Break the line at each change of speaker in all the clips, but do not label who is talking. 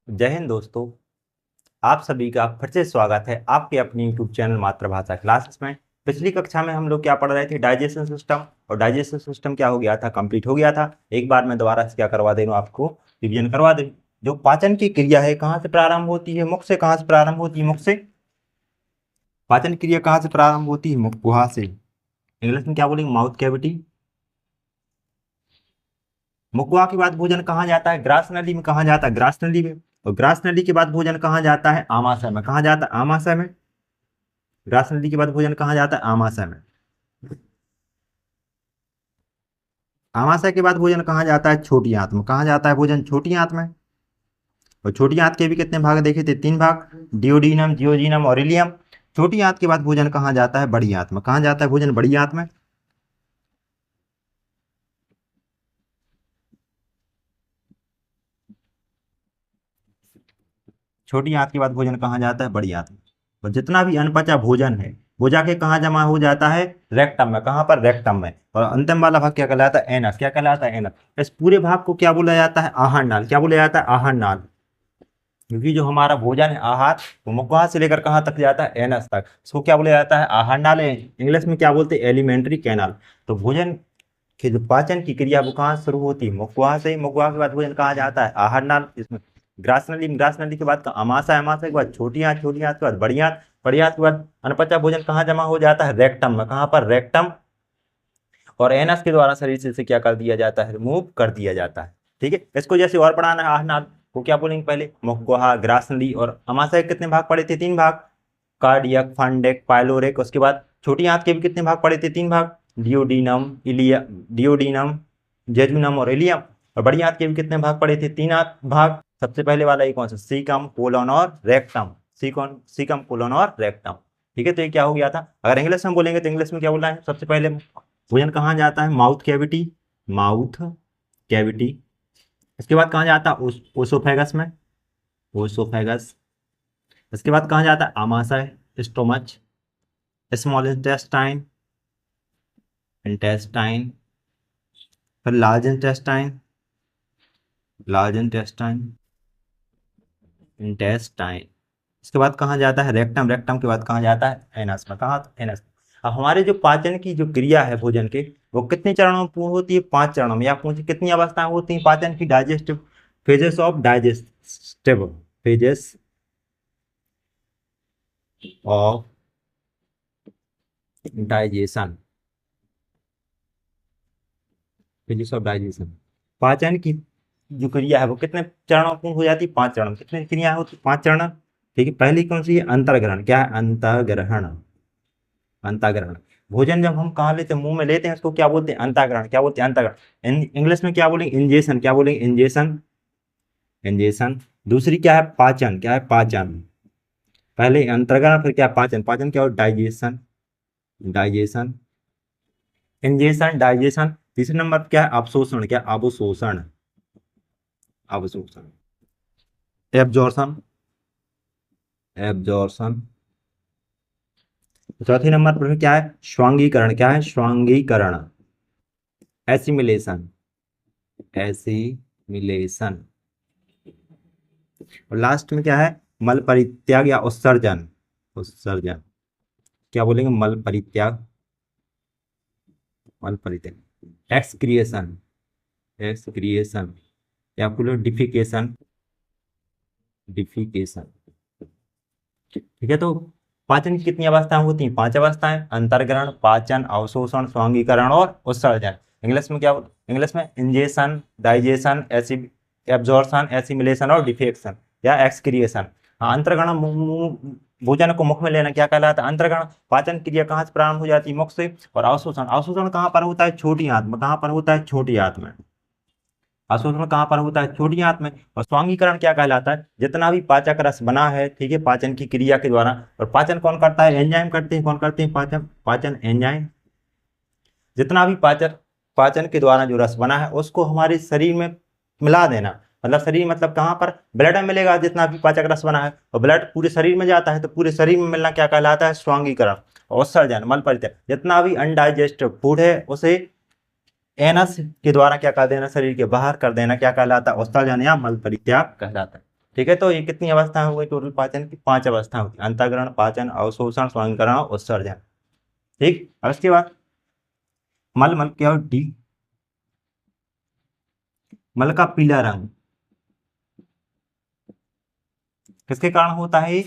जय हिंद दोस्तों। आप सभी का फिर से स्वागत है आपके अपने यूट्यूब चैनल मातृभाषा क्लासेस में। पिछली कक्षा में हम लोग क्या पढ़ रहे थे, डाइजेशन सिस्टम। और डाइजेशन सिस्टम क्या हो गया था, कंप्लीट हो गया था। एक बार मैं दोबारा से क्या करवा दे रहा हूँ, आपको रिवीजन करवा दे। जो पाचन की क्रिया है कहाँ से प्रारंभ होती है, मुख से। कहाँ से प्रारंभ होती है, मुख से। पाचन क्रिया कहाँ से प्रारंभ होती है, मुख गुहा से। इंग्लिश में क्या बोलेंगे, माउथ कैविटी। मुख गुहा के बाद भोजन कहाँ जाता है, ग्रास नली में। कहाँ जाता है, ग्रास नली में। और ग्रास नली के बाद भोजन कहाँ जाता है, आमाशय में। कहाँ जाता है, आमाशय में। ग्रास नदी के बाद भोजन कहाँ जाता है, आमाशय में। आमाशय के बाद भोजन कहाँ जाता है, छोटी आंत में। कहाँ जाता है भोजन, छोटी आंत में। और छोटी आंत के भी कितने भाग देखे थे, 3 भाग। डियोडीनम, जियोजीनम और इलियम। छोटी आंत के बाद भोजन कहाँ जाता है, बड़ी आंत में। कहाँ जाता है भोजन, बड़ी आंत में। छोटी आंत के बाद भोजन कहाँ जाता है, बड़ी आंत में। और जितना भी अनपचा भोजन है वो जाके कहाँ जमा हो जाता है, रेक्टम में। कहाँ पर, रेक्टम में। और अंतिम वाला भाग क्या कहलाता है, एनस। क्या कहलाता है, एनस। इस पूरे भाग को क्या बोला जाता है, आहार नाल। क्या बोला जाता है, आहार नाल। क्योंकि जो हमारा भोजन है, आहार, वो मुखवा से लेकर कहाँ तक जाता है, एनस तक। इसको क्या बोला जाता है, आहार नाल। इंग्लिश में क्या बोलते हैं, एलिमेंट्री कैनाल। तो भोजन की जो पाचन की क्रिया वो कहाँ शुरू होती है, मुखवा से। मुखवा के बाद भोजन कहाँ जाता है, आहार नाल। इसमें ग्रास नली, ग्रास नली के बाद अमाशय, अमाशय के बाद छोटी आंत, छोटी आंत के बाद बड़ी आंत, बड़ी आंत के बाद अनपचा भोजन कहाँ जमा हो जाता है, रेक्टम में। कहाँ पर, रेक्टम। और एनस के द्वारा शरीर से इसे क्या कर दिया जाता है, रिमूव कर दिया जाता है। ठीक है, इसको जैसे और पढ़ाना है, आहनाद को क्या बोलेंगे पहले, मुखगुहा, ग्रासनली और अमाशय के कितने भाग पड़े थे, 3 भाग। Cardiac, fundic, pyloric. उसके बाद छोटी आंत के भी कितने भाग पड़े थे, 3 भाग। डियोडीनम, इलिया, डियोडीनम, जेजुनम और इलियम। और बड़ी आंत के भी कितने भाग पड़े थे, 3 भाग। सबसे पहले वाला ये कौन सा, सीकम, कोलन और रेक्टम। सीकम, कोलन और रेक्टम। ठीक है, तो ये क्या हो गया था। अगर इंग्लिश में बोलेंगे तो इंग्लिश में क्या बोलना है, सबसे पहले भोजन कहाँ जाता है, माउथ कैविटी। Mouth cavity. इसके बाद कहाँ जाता है, ओसोफेगस में। ओसोफेगस। इसके बाद कहाँ जाता है, आमाशय, स्टोमच, स्मॉल इंटेस्टाइन, इंटेस्टाइन। फिर large intestine, large intestine, intestine. इसके बाद कहाँ जाता है, रेक्टम। रेक्टम के बाद कहाँ जाता है, एनस में। कहाँ, एनस। अब हमारे जो पाचन की जो क्रिया है भोजन के, वो कितने चरणों में पूर्ण होती है, 5 चरणों में। या पूछे कितनी अवस्थाएं होती हैं पाचन की, digestive phases of digestive phases of digestion. Phases of digestion. पाचन की जो क्रिया है वो कितने चरणों में पूर्ण हो जाती है, 5 चरण। कितनी क्रिया होती है, 5 चरण। ठीक है, पहली कौन सी है, अंतर्ग्रहण। क्या है, अंतर्ग्रहण। अंताग्रहण। भोजन जब हम कहाँ लेते हैं, मुंह में लेते हैं, उसको क्या बोलते हैं, अंताग्रहण। क्या बोलते हैं, अंताग्रहण। इंग्लिश में क्या बोलेंगे, इंजेशन। क्या बोलेंगे, इंजेशन, इंजेशन। दूसरी क्या है, पाचन। क्या है, पाचन। पहले अंतर्ग्रहण, फिर क्या, पाचन। पाचन क्या हो, डाइजेशन, डाइजेशन, इंजेशन, डाइजेशन। तीसरे नंबर पर क्या है, अवशोषण। क्या, अवशोषण, अवशोषण। Absorption, absorption. चौथे नंबर पर क्या है, स्वांगीकरण। क्या है, स्वांगीकरण, एसिमिलेशन, एसिमिलेशन। और लास्ट में क्या है, मल परित्याग या उत्सर्जन, उत्सर्जन। क्या बोलेंगे, मल परित्याग, मल परित्याग। Excretion, excretion. या बोलो डिफिकेशन, डिफिकेशन। ठीक है, तो पाचन की कितनी अवस्थाएं होती हैं, 5 अवस्थाएं। अंतर्ग्रहण, पाचन, अवशोषण, स्वांगीकरण और उत्सर्जन। इंग्लिश में क्या, इंग्लिश में इंजेशन, डाइजेशन, एब्जॉर्शन, एसिमिलेशन और डिफेक्शन या एक्सक्रिएशन। हाँ, अंतर्ग्रहण भोजन को मुख में लेना क्या कहलाता है, अंतर्ग्रहण। पाचन क्रिया कहाँ से प्रारंभ हो जाती है, मुख से। और अवशोषण, अवशोषण कहाँ पर होता है, छोटी आंत में। कहाँ पर होता है, छोटी आंत में। अशोषण कहाँ पर होता है, छोटी आंत में। और स्वांगीकरण क्या कहलाता है, जितना भी पाचक रस बना है, ठीक है, पाचन की क्रिया के द्वारा। और पाचन कौन करता है, एंजाइम करते हैं। कौन करते हैं, पाचन, पाचन एंजाइम। जितना भी पाचन, पाचन के द्वारा जो रस बना है उसको हमारे शरीर में मिला देना। मतलब शरीर, मतलब कहाँ पर, ब्लड में मिलेगा जितना भी पाचक रस बना है। और ब्लड पूरे शरीर में जाता है, तो पूरे शरीर में मिलना क्या कहलाता है, स्वांगीकरण। और उत्सर्जन, मल परित्याग। जितना भी अनडाइजेस्टेड फूड है उसे एनस के द्वारा क्या कर देना, शरीर के बाहर कर देना, क्या कहलाता है, उत्सर्जन या मल परित्याग कहलाता है। ठीक है, तो ये कितनी अवस्थाएं हो गई टोटल पाचन की? 5 अवस्थाएं होती हैं, अंतःग्रहण, पाचन, अवशोषण, स्वांगीकरण, उत्सर्जन। ठीक, अब इसके बाद मल, मल क्या हो डी, मल का पीला रंग किसके कारण होता है?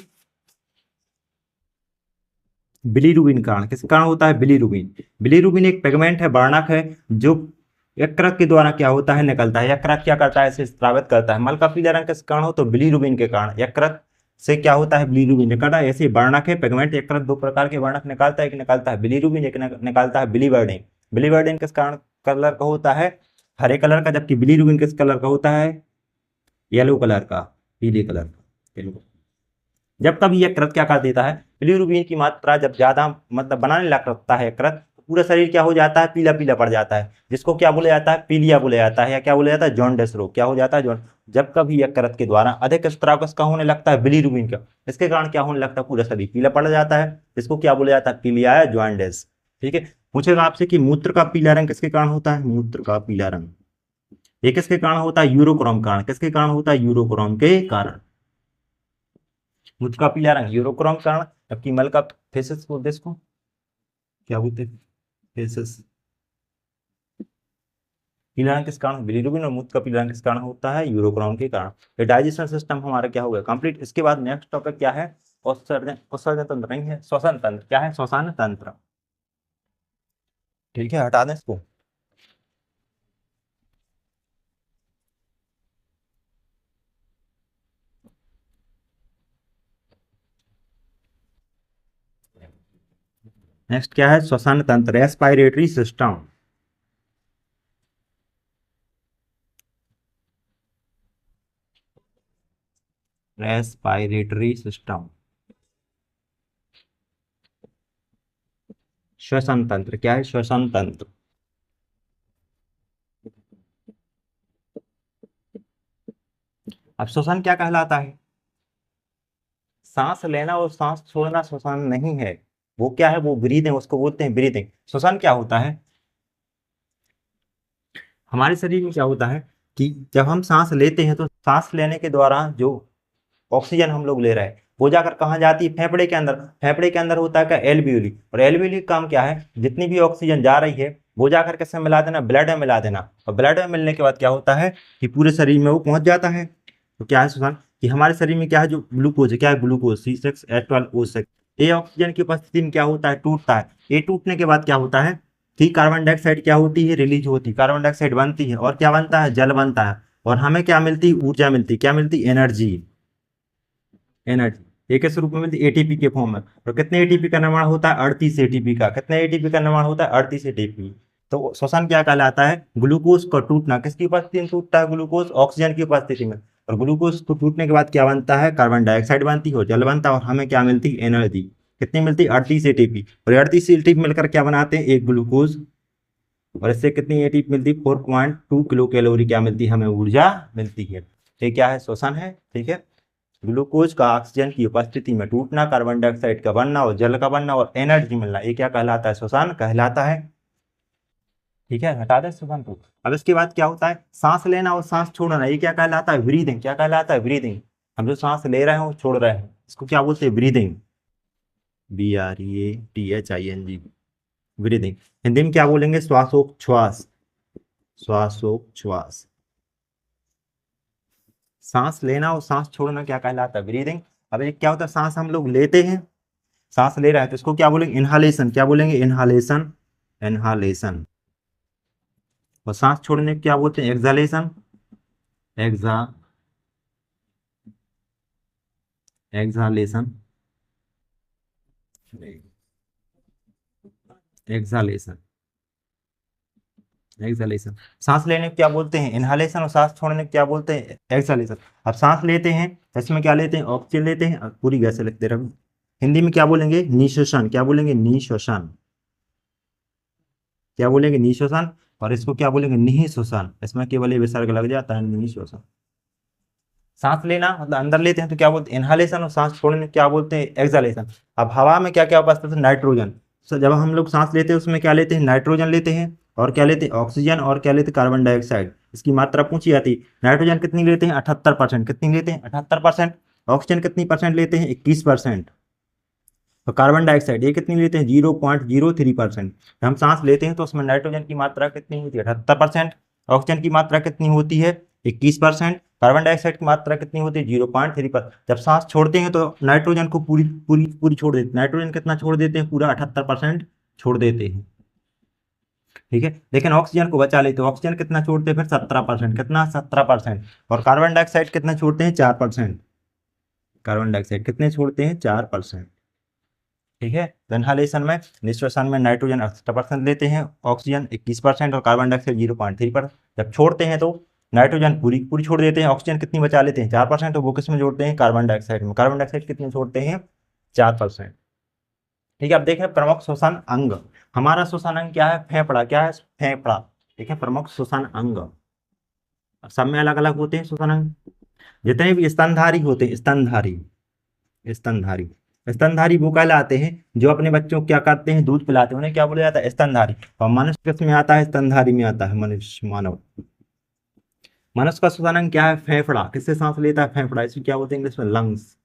बिलीरुबिन कारण। किसके कारण होता है? बिलीरुबिन। बिलीरुबिन एक पिगमेंट है, वर्णक है, जो यकृत के द्वारा क्या होता है? निकलता है। यकृत क्या करता है? इसे स्रावित करता है। मल का पीला रंग किस कारण हो? तो बिलीरुबिन के कारण। यकृत से क्या होता है? बिलीरुबिन निकलता है। ऐसे वर्णक है, पिगमेंट। यकृत दो प्रकार के वर्णक निकालता है, एक निकालता है बिलीरुबिन, एक निकालता है बिलीवर्डिन। बिलीवर्डिन किस कारण कलर का होता है? हरे कलर का, जबकि बिलीरुबिन किस कलर का होता है? येलो कलर का, पीले कलर का, येलो। जब कभी यकृत क्या कर देता है? बिलीरुबिन की मात्रा जब ज्यादा मतलब बनाने लगता है यकृत, पूरा शरीर क्या हो जाता है? पीला पीला पड़ जाता है, जिसको क्या बोला जाता है? पीलिया बोला जाता है, या क्या बोला जाता है? जॉन्डिस रोग। क्या हो जाता है? जब कभी यकृत के द्वारा अधिक स्त्राव का होने लगता है बिलीरुबिन का, इसके कारण क्या होने लगता है? पूरा शरीर पीला पड़ जाता है, जिसको क्या बोला जाता है? पीलिया या जॉन्डिस। ठीक है, पूछेगा आपसे कि मूत्र का पीला रंग किसके कारण होता है? मूत्र का पीला रंग ये किसके कारण होता है? यूरोक्रोम कारण। किसके कारण होता है? यूरोक्रोम के कारण। मूत्र का पीला रंग यूरोक्रोम कारण, जबकि मल का फेसेस बोलते इसको, क्या बोलते हैं? फेसेस। पीला रंग किस कारण? बिलीरुबिन। और मूत्र का पीला रंग किस कारण होता है? यूरोक्रोम के कारण। ये डाइजेशन सिस्टम हमारा क्या हो गया? कंप्लीट। इसके बाद नेक्स्ट टॉपिक क्या है? उत्सर्जन। उत्सर्जन तंत्र नहीं है, श्वसन तंत्र। क्या है? श्वसन तंत्र। ठीक है, हटा दें इसको। नेक्स्ट क्या है? श्वसन तंत्र, रेस्पिरेटरी सिस्टम। रेस्पिरेटरी सिस्टम, श्वसन तंत्र। क्या है? श्वसन तंत्र। अब श्वसन क्या कहलाता है? सांस लेना और सांस छोड़ना श्वसन नहीं है। वो क्या है? वो ब्रीदिंग, उसको बोलते हैं ब्रीदिंग। श्वसन क्या होता है? हमारे शरीर में क्या होता है कि जब हम सांस लेते हैं तो सांस लेने के द्वारा जो ऑक्सीजन हम लोग ले रहे हैं वो जाकर कहाँ जाती है? फेफड़े के अंदर। फेफड़े के अंदर होता है क्या? एल्वियोली। और एल्वियोली का काम क्या है? जितनी भी ऑक्सीजन जा रही है वो जाकर किसमें मिला देना? ब्लड में मिला देना। और ब्लड में मिलने के बाद क्या होता है कि पूरे शरीर में वो पहुंच जाता है। तो क्या है सुशांत कि हमारे शरीर में क्या है? जो ग्लूकोज है, क्या है? Glucose C6H12O6। ये ऑक्सीजन की उपस्थिति में क्या होता है? टूटता है। ये टूटने के बाद क्या होता है कि कार्बन डाइऑक्साइड क्या होती है? रिलीज होती है। कार्बन डाइऑक्साइड बनती है और क्या बनता है? जल बनता है। और हमें क्या मिलती है? ऊर्जा मिलती है। क्या मिलती? एनर्जी। एनर्जी एक रूप में मिलती है एटीपी के फॉर्म में। और कितने एटीपी का निर्माण होता है? 38 एटीपी का। कितने एटीपी का निर्माण होता है? 38 एटीपी। तो श्वसन क्या कहलाता है? ग्लूकोज का टूटना। किसकी उपस्थिति में टूटता है? ग्लूकोज, ऑक्सीजन की उपस्थिति में। और ग्लूकोज को टूटने के बाद क्या बनता है? कार्बन डाइऑक्साइड बनती है और जल बनता है। और हमें क्या मिलती है? एनर्जी। कितनी मिलती है? 38 एटीपी। और 38 एटीपी मिलकर क्या बनाते हैं? एक ग्लूकोज। और इससे कितनी एटीपी मिलती है? 4.2 किलो कैलोरी क्या मिलती है? हमें ऊर्जा मिलती है। ठीक, क्या है? श्वसन है। ठीक है, ग्लूकोज का ऑक्सीजन की उपस्थिति में टूटना, कार्बन डाइऑक्साइड का बनना और जल का बनना और एनर्जी मिलना, ये क्या कहलाता है? श्वसन कहलाता है। ठीक है, हटा दे श्वसन को। अब इसके बाद क्या होता है? सांस लेना और सांस छोड़ना, ये क्या कहलाता है? ब्रीदिंग। क्या कहलाता है? ब्रीदिंग। हम जो सांस ले रहे हैं और छोड़ रहे हैं इसको क्या बोलते हैं? ब्रीदिंग। BREATHING, breathing. हिंदी में क्या बोलेंगे? श्वासोच्छ्वास। श्वासोच्छ्वास। सांस लेना और सांस छोड़ना क्या कहलाता है? ब्रीदिंग। अब ये क्या होता है? सांस हम लोग लेते हैं, सांस ले रहा है तो इसको क्या बोलेंगे? इनहालेशन। क्या बोलेंगे? इनहालेशन। इनहालेशन। और सांस छोड़ने को क्या बोलते हैं? एक्सहालेशन। एक्सा एक्सहालेशन। एक्सहालेशन। एक्सहालेशन। सांस लेने को क्या बोलते हैं? इनहालेशन। और सांस छोड़ने को क्या बोलते हैं? एक्सहालेशन। अब सांस लेते हैं तो इसमें क्या लेते हैं? ऑक्सीजन लेते हैं। अब पूरी गैस लिखते रहो। हिंदी में क्या बोलेंगे? निश्वसन। क्या बोलेंगे? निश्वसन। क्या बोलेंगे? निश्वसन। और इसको क्या बोलेंगे? निःश्वसन। इसमें केवल ये विसर्ग लग जाता है, निःश्वसन। सांस लेना मतलब अंदर लेते हैं तो क्या बोलते हैं? इनहालेशन। और सांस छोड़ने क्या बोलते हैं? एक्सहालेशन। अब हवा में क्या क्या उपस्थित है? नाइट्रोजन। जब हम लोग सांस लेते हैं उसमें क्या लेते हैं? नाइट्रोजन लेते हैं। और क्या लेते हैं ऑक्सीजन, और क्या लेते हैं कार्बन डाइऑक्साइड। इसकी मात्रा पूछी जाती है। नाइट्रोजन कितनी लेते हैं 78%, कितनी लेते हैं 78%। ऑक्सीजन कितनी परसेंट लेते हैं 21%। तो कार्बन डाइऑक्साइड ये कितनी लेते हैं 0.03%। हम सांस लेते हैं तो उसमें नाइट्रोजन की मात्रा कितनी होती है 78%, ऑक्सीजन की मात्रा कितनी होती है 21%, कार्बन डाइऑक्साइड की मात्रा कितनी होती है 0.3%। जब सांस छोड़ते हैं तो नाइट्रोजन को पूरी पूरी पूरी छोड़ देते हैं। नाइट्रोजन कितना छोड़ देते हैं पूरा 78% छोड़ देते हैं, ठीक है। लेकिन ऑक्सीजन को बचा लेते हैं, ऑक्सीजन कितना छोड़ते हैं फिर 17%, कितना 17%। और कार्बन डाइऑक्साइड कितना छोड़ते हैं 4%। कार्बन डाइऑक्साइड कितने छोड़ते हैं 4%, ठीक है। तो इनहालेशन में निश्वसन में नाइट्रोजन 80% लेते हैं, ऑक्सीजन 21% और कार्बन डाइऑक्साइड 0.3%। जब छोड़ते हैं तो नाइट्रोजन पूरी पूरी छोड़ देते हैं, ऑक्सीजन कितनी बचा लेते हैं 4%। तो वो किस में जोड़ते हैं कार्बन डाइऑक्साइड में। कार्बन डाइऑक्साइड कितने छोड़ते हैं 4%, ठीक है। अब देखें प्रमुख श्वसन अंग। हमारा श्वसन अंग क्या है फेफड़ा, क्या है फेफड़ा, ठीक है। प्रमुख श्वसन अंग सब में अलग अलग होते हैं श्वसन अंग। जितने भी स्तनधारी होते हैं, स्तनधारी स्तनधारी स्तनधारी वो कहलाते हैं जो अपने बच्चों को क्या करते हैं दूध पिलाते हैं, उन्हें क्या बोला जाता है स्तनधारी। और मनुष्य किस में आता है स्तनधारी में आता है, मनुष्य मानव। मनुष्य का श्वसन अंग क्या है फेफड़ा, किससे सांस लेता है फेफड़ा, इसे क्या बोलते हैं इंग्लिश में लंग्स।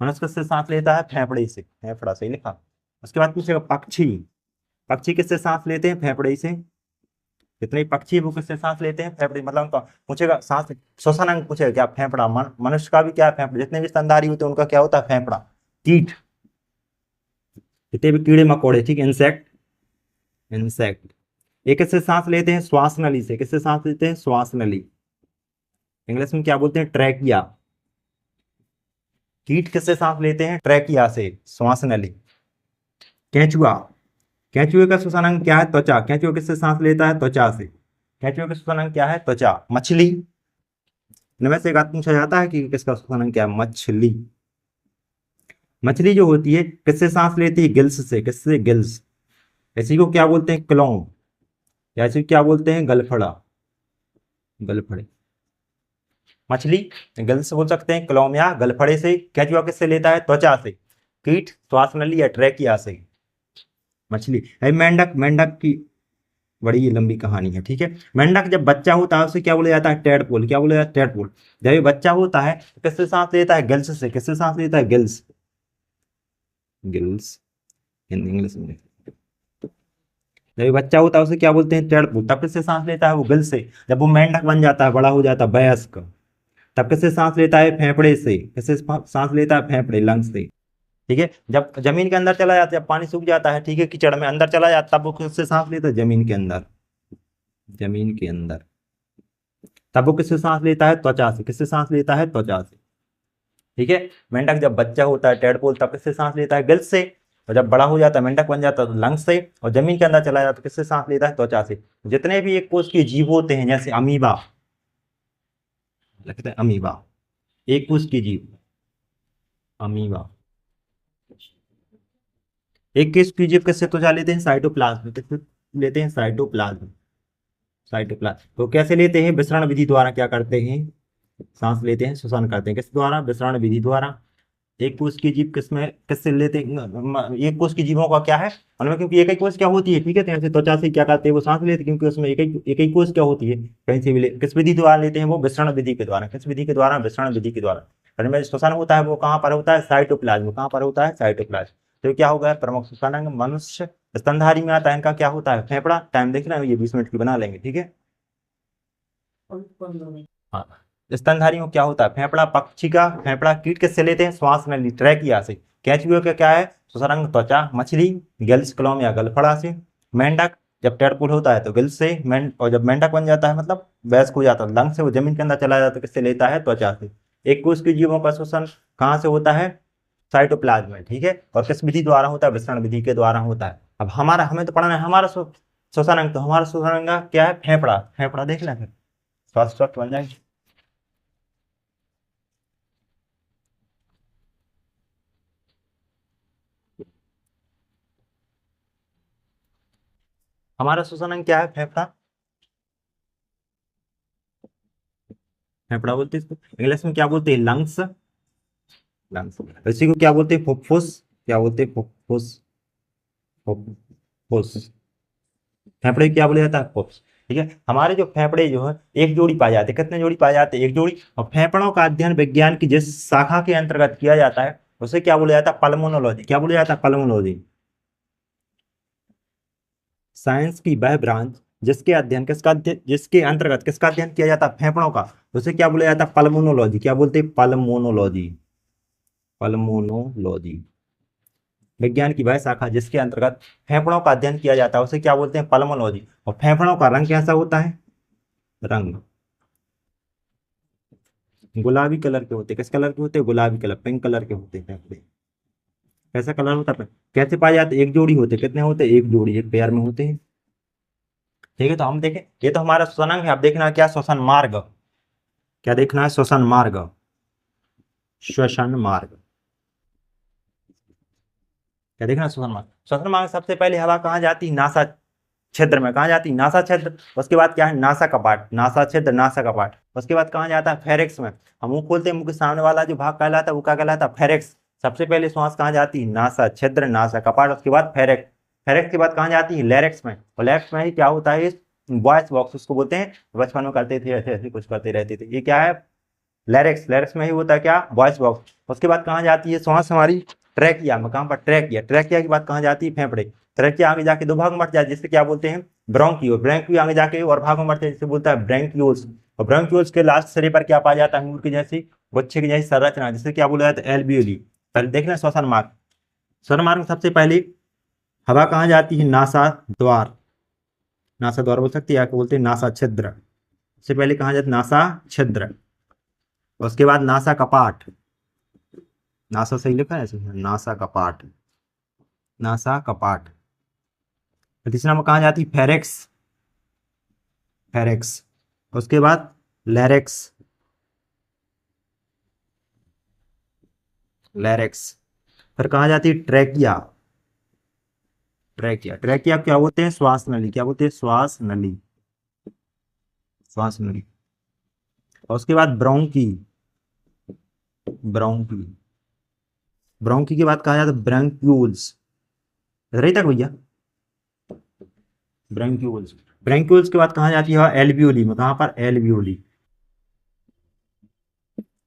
मनुष्य किससे सांस लेता है फेफड़े से, फेफड़ा से लिखा। उसके बाद पूछेगा पक्षी, पक्षी किससे सांस लेते हैं फेफड़े से। जितने पक्षी वो किससे सांस लेते हैं फेफड़े, मतलब उनका पूछेगा सांस श्वसन अंग पूछेगा क्या फेफड़ा। मनुष्य का भी क्या है फेफड़ा। जितने भी स्तनधारी होते हैं उनका क्या होता है फेफड़ा। कीट, जितने भी कीड़े मकोड़े, ठीक इंसेक्ट, इंसेक्ट ये किससे सांस लेते हैं श्वास नली से, किससे सांस लेते हैं श्वास नली। इंग्लिश में क्या बोलते हैं ट्रैकिया। कीट किससे सांस लेते हैं ट्रैकिया से, श्वास नली। केंचुआ, केंचुए का श्वसन अंग क्या है त्वचा। केंचुआ किससे सांस लेता है त्वचा से। केंचुए का श्वसन अंग क्या है त्वचा। मछली, इनमें से एक आध पूछा जाता है कि किसका श्वसन अंग क्या है मछली। मछली जो होती है किससे सांस लेती है गिल्स से, किससे गिल्स। इसी को क्या बोलते हैं क्लोम, या इसी को क्या बोलते हैं गलफड़ा, गलफड़े। मछली गिल्स बोल सकते हैं, क्लोम या गलफड़े से। केंचुआ किससे लेता है त्वचा से। कीट श्वास नली या ट्रैकिया से। मछली है। मेंढक, मेंढक की बड़ी लंबी कहानी है, ठीक है। मेंढक जब बच्चा होता है उसे क्या बोला जाता है टेडपोल, क्या बोला जाता है टेडपोल। जब ये बच्चा होता है तो किससे सांस लेता है गिल्स से, किससे सांस लेता है गिल्स, गिल्स इन इंग्लिश में। जब ये बच्चा होता है उसे क्या बोलते हैं टेडपोल। तब किससे सांस लेता है वो गिल्स से। जब वो मेंढक बन जाता है बड़ा हो जाता है वयस्क, तब किससे सांस लेता है फेफड़े से, किससे सांस लेता है फेफड़े लंग्स से, ठीक है। जब जमीन के अंदर चला जाता है, जब पानी सूख जाता है, ठीक है, कीचड़ में अंदर चला जाता है, तब वो किससे सांस लेता है जमीन के अंदर, जमीन के अंदर। तब वो किससे सांस लेता है त्वचा से, किससे सांस लेता है त्वचा से, ठीक है। मेंढक जब बच्चा होता है टेडपोल तब किससे सांस लेता है गिल्स से। और जब बड़ा हो जाता है मेंढक बन जाता है तो लंग्स से। और जमीन के अंदर चला जाता है तो किससे सांस लेता है त्वचा से। जितने भी एक कोष के जीव होते हैं जैसे अमीबा, लगता है अमीबा एक कोष के जीव, अमीबा एक कोष के जीव किससे त्वचा लेते हैं साइटोप्लाज्म, किससे लेते हैं साइटोप्लाज्म, साइटोप्लाज्म। तो कैसे लेते हैं विसरण विधि द्वारा क्या करते हैं सांस लेते हैं श्वसन करते हैं किस द्वारा विसरण विधि द्वारा। एक कोष की जीव किसमें किससे लेते हैं एक कोष की जीवों का क्या है उनमें, क्योंकि एक ही कोष क्या होती है, ठीक है। तो ऐसे त्वचा से क्या करते हैं वो सांस लेते हैं क्योंकि उसमें एक ही कोष क्या होती है कहीं से भी किस विधि द्वारा लेते हैं वो विसरण विधि के द्वारा, किस विधि के द्वारा विसरण विधि के द्वारा। और में श्वसन होता है वो कहाँ पर होता है साइटोप्लाज्म, कहाँ पर होता है साइटोप्लाज्म। तो क्या होगा प्रमुख श्वसन अंग मनुष्य स्तनधारी में आता है, इनका क्या होता है फेफड़ा। टाइम देख रहे हैं ये 20 मिनट की बना लेंगे, ठीक है। हाँ, स्तनधारी में क्या होता है फेफड़ा, पक्षी का फेफड़ा। कीट किससे लेते हैं श्वास नली ट्रैकिया से। केंचुए का क्या है श्वसन अंग त्वचा। मछली गिल्स क्लोम या गलफड़ा से। मेंढक जब टेडपोल होता है तो गिल्स से। और जब मेंढक बन जाता है मतलब वयस्क हो जाता है लंग से, वो जमीन के अंदर चला जाता है किससे लेता है त्वचा से। एक कोष के जीवों का श्वसन कहाँ से होता है साइटोप्लाज्म में, ठीक है। और किस विधि द्वारा होता है विसरण विधि के द्वारा होता है। अब हमारा हमें तो पढ़ना है हमारा श्वसन अंग, तो हमारा श्वसन अंग क्या है फेफड़ा, फेफड़ा देख लें फिर स्वास्थ्य स्वस्थ बन जाएंगे। हमारा श्वसन अंग क्या है फेफड़ा, फेफड़ा बोलते हैं इसको। इंग्लिश में क्या बोलते हैं लंग्स, लंग्स। इसी को क्या बोलते हैं फुफ्फुस, क्या बोलते हैं फुफ्फुस, फुफ्फुस। फेफड़े क्या बोला जाता है? पुप्स। ठीक है, हमारे जो फेफड़े जो है एक जोड़ी पाए जाते हैं। कितने जोड़ी पाए जाते हैं? एक जोड़ी। और फेफड़ों का अध्ययन विज्ञान की जिस शाखा के अंतर्गत किया जाता है उसे क्या बोला जाता है? पल्मोनोलॉजी। क्या बोला जाता है? पल्मोनोलॉजी। साइंस की वह ब्रांच जिसके अंतर्गत किसका अध्ययन किया जाता है? फेफड़ों का। उसे क्या बोला जाता है? पल्मोनोलॉजी। क्या बोलते हैं? पल्मोनोलॉजी। पल्मोनोलॉजी। विज्ञान की वह शाखा जिसके अंतर्गत फेफड़ों का अध्ययन किया जाता है उसे क्या बोलते हैं? पल्मोनोलॉजी। और फेफड़ों का रंग कैसा होता है? रंग गुलाबी कलर के होते हैं। किस कलर के होते हैं? गुलाबी कलर, पिंक कलर के होते हैं फेफड़े। कैसा कलर होता है? कैसे पाए जाते हैं? एक जोड़ी होते हैं। कितने होते हैं? एक जोड़ी, एक पेयर में होते हैं। ठीक है, तो हम देखें, ये तो हमारा श्वसन अंग है। अब देखना है क्या? श्वसन मार्ग। क्या देखना है? श्वसन मार्ग। श्वसन मार्ग। क्या देखना है? श्वसन मार्ग। श्वसन मार्ग सबसे पहले हवा कहाँ जाती है? नासा छिद्र में। कहाँ जाती है? नासा छिद्र। उसके बाद क्या है? नासा कपाट। नासा छिद्र, नासा कपाट। उसके बाद कहाँ जाता है? फेरिक्स में। हम मुंह खोलते हैं, मुंह के सामने वाला जो भाग कहलाता है वो क्या कहलाता है? फेरिक्स। सबसे पहले श्वास कहाँ जाती है? नासा छिद्र, नासा कपाट। उसके बाद फेरिक्स। फेरिक्स के बाद कहाँ जाती है? लैरिक्स में। और लैरिक्स में ही क्या होता है? वॉइस बॉक्स उसको बोलते हैं। बचपन में करते थे, ऐसे ऐसे कुछ करते रहते थे। ये क्या है? लैरिक्स। लैरिक्स में ही होता है क्या? Voice box. उसके बाद कहाँ जाती है श्वास हमारी? ट्रैकिया में। कहाँ पर? ट्रैकिया। ट्रैकिया के बाद कहाँ जाती है? फेफड़े। ट्रैकिया आगे जाके दो भाग में बट जाए जिससे क्या बोलते हैं? ब्रोंकियो। ब्रोंकियो आगे जाके और भाग में बढ़ते हैं जिसे बोलता है ब्रेंकियोल्स। और ब्रोंकियोल्स के लास्ट सिरे पर क्या पाया जाता है? अंगूर की जैसी, गुच्छे की जैसी संरचना जिसे क्या बोला जाता है? एल्वियोली। पहले देख लें श्वसन मार्ग। श्वसन मार्ग में सबसे पहले हवा कहाँ जाती है? नासा द्वार। नासा द्वार बोल सकते हैं या बोलते हैं नासा छिद्र। सबसे पहले कहाँ जाती है? नासा छिद्र। उसके बाद नासा कपाट। नासा सही लिखा है ऐसे? नासा कपाट। नासा कपाट। तीसरा में कहाँ जाती? फेरेक्स। फेरेक्स। उसके बाद लैरेक्स। लैरेक्स। फिर कहाँ जाती? ट्रैकिया। ट्रैकिया। ट्रैकिया क्या बोलते हैं? श्वास नली। क्या बोलते हैं? श्वास नली। श्वास नली। और उसके बाद ब्रोंकी। ब्रोंकी। ब्रोंकी के बाद कहा जाता है? ब्रैंक्यूल्स। रही तक भैया? ब्रैंक्यूल्स। ब्रैंक्यूल्स के बाद कहाँ जाती है? एल्वियोली में। कहाँ पर? एल्वियोली।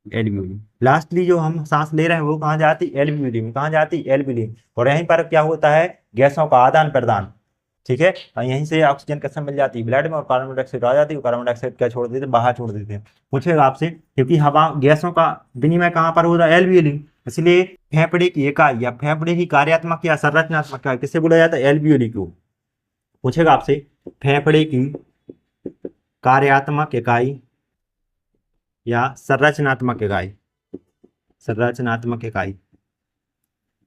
एल्वियोली। लास्टली जो हम सांस ले रहे हैं वो कहाँ जाती? एल्वियोली में। कहाँ जाती? एल्वियोली। और यहीं पर क्या होता है? गैसों का आदान प्रदान। ठीक है, और यहीं से ऑक्सीजन कैसे मिल जाती है? ब्लड में। और कार्बन डाइऑक्साइड आ जाती है। कार्बन डाइऑक्साइड क्या छोड़ देते हैं? बाहर छोड़ देते हैं। पूछेगा आपसे, क्योंकि हवा गैसों का विनिमय कहाँ पर होता है? एल्वियोली। इसलिए फेफड़े की इकाई या फेफड़े की कार्यात्मक या संरचनात्मक इकाई किससे बोला जाता है? एल्वियोली को। पूछेगा आपसे, फेफड़े की कार्यात्मक इकाई या संरचनात्मक इकाई, संरचनात्मक इकाई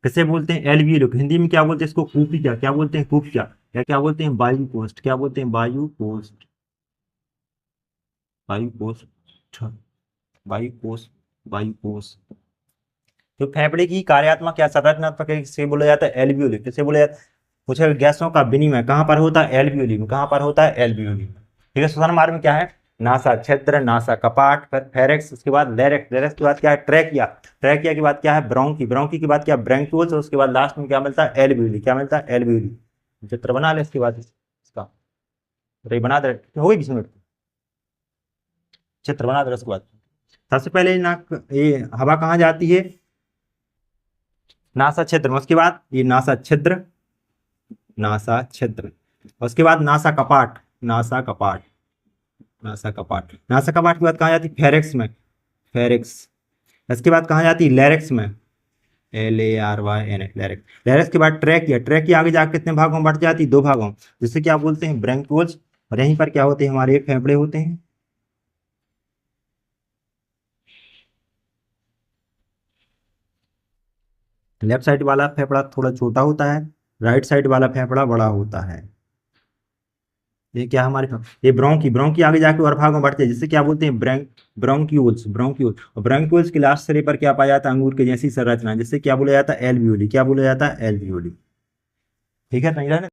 किसे बोलते हैं? एल्वियोली। हिंदी में क्या बोलते हैं इसको? कूपिका। क्या बोलते हैं? कूपिका। या क्या बोलते हैं? वायु कोष्ठ। क्या बोलते हैं? वायु कोष्ठ। वायु कोष्ठ। वायु कोष। वायु कोष। तो फेफड़े की कार्यात्मक या संरचनात्मक किसे बोला जाता है? एल्वियोली। किसे बोला जाता है? पूछे गैसों का विनिमय कहाँ पर होता है? एल्वियोली में। कहाँ पर होता है? एल्वियोली में। ठीक है, श्वसन मार्ग में क्या है? नासा छिद्र, नासा कपाट, फिर फेरेक्स, उसके बाद लैरिक्स। लैरिक्स के बाद क्या है? ट्रैकिया। ट्रैकिया के बाद क्या है? ब्रोंकी। ब्रोंकी के बाद क्या? ब्रैंक्यूल्स। उसके बाद लास्ट में क्या मिलता है? एल्वियोली। क्या मिलता है? एल्वियोली। चित्र बना ले इसके बाद इसका। तो ये बना दे, हो गई 20 मिनट। चित्र बना दे उसके बाद। सबसे पहले नाक, ये हवा कहाँ जाती है? नासा छिद्र में। उसके बाद ये नासा छिद्र, नासा छिद्र। उसके बाद नासा कपाट। नासा कपाट। नासा कपाट। नासा कपाट के बाद कहाँ जाती? फेरिक्स में। फेरिक्स। इसके बाद कहाँ जाती? लैरिक्स में। LARYNX, लैरिक्स। लैरिक्स के बाद ट्रैकिया। ट्रैकिया आगे जाकर कितने भागों में बढ़ जाती? 2 भागों में, जिससे क्या बोलते हैं? ब्रैंक्यूल्स। और यहीं पर क्या होते हैं? हमारे फेफड़े होते हैं। लेफ्ट साइड वाला फेफड़ा थोड़ा छोटा होता है, राइट साइड वाला फेफड़ा बड़ा होता है। ये क्या हमारे, ये ब्रोंकी। ब्रोंकी आगे जाके और भाग में बढ़ते हैं जिससे क्या बोलते हैं? ब्रोंक्यूल्स। ब्रोंक्यूल्स। और ब्रोंक्यूल्स के लास्ट सिरे पर क्या पाया जाता है? अंगूर के जैसी संरचना जिससे क्या बोला जाता है? एल्वियोली। क्या बोला जाता है? एल्वियोली। ठीक है, नहीं रहने